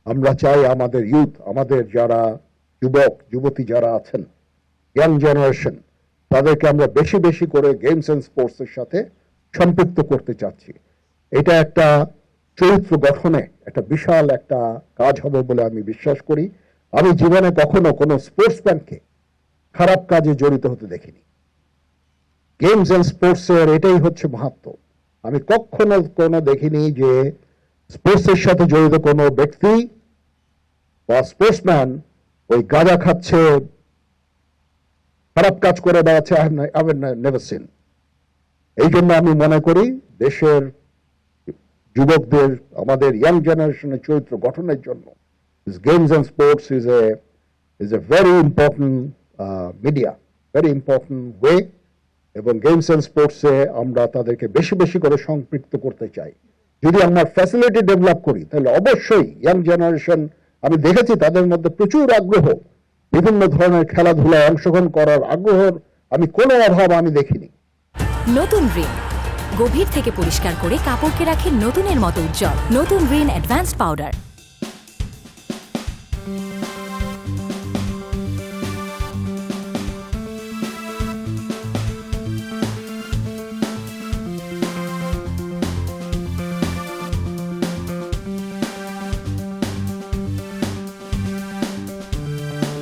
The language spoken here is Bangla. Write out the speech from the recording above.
আমরা চাই আমাদের ইউথ, আমাদের যারা যুবক যুবতী যারা আছেন, ইয়াং জেনারেশন, তাদেরকে আমরা বেশি বেশি করে গেমস এন্ড স্পোর্টস এর সাথে সম্পৃক্ত করতে চাচ্ছি। এটা একটা চরিত্র গঠনে একটা বিশাল একটা কাজ হবে বলে আমি বিশ্বাস করি। আমি জীবনে কখনো কোনো স্পোর্টসম্যানকে খারাপ কাজে জড়িত হতে দেখিনি। গেমস এন্ড স্পোর্টস এর এটাই হচ্ছে মাহাত্ম্য। আমি কখনো কোনো দেখিনি যে স্পোর্টস এর সাথে জড়িত কোনো ব্যক্তি বা স্পোর্টসম্যান ওই গাঁজা খাচ্ছে, খারাপ কাজ করে বেড়াচ্ছে। I have never seen. এই জন্য আমি মনে করি দেশের যুবকদের, আমাদের ইয়াং জেনারেশনের চরিত্র গঠনের জন্য games and sports is a very important media, very important way. এবং গেমস এন্ড স্পোর্টসে আমরা তাদেরকে বেশি বেশি করে সম্পৃক্ত করতে চাই। যদি আমরা ফ্যাসিলিটি ডেভেলপ করি তাহলে অবশ্যই ইয়াং জেনারেশন, আমি দেখেছি তাদের মধ্যে প্রচুর আগ্রহ, বিভিন্ন ধরনের খেলাধুলায় অংশগ্রহণ করার আগ্রহ আমি কোনো অভাব আমি দেখিনি। নতুন রিন গভীর থেকে পরিষ্কার করে কাপড়কে রাখে নতুনের মতো উজ্জ্বল। নতুন রিন অ্যাডভান্সড পাউডার।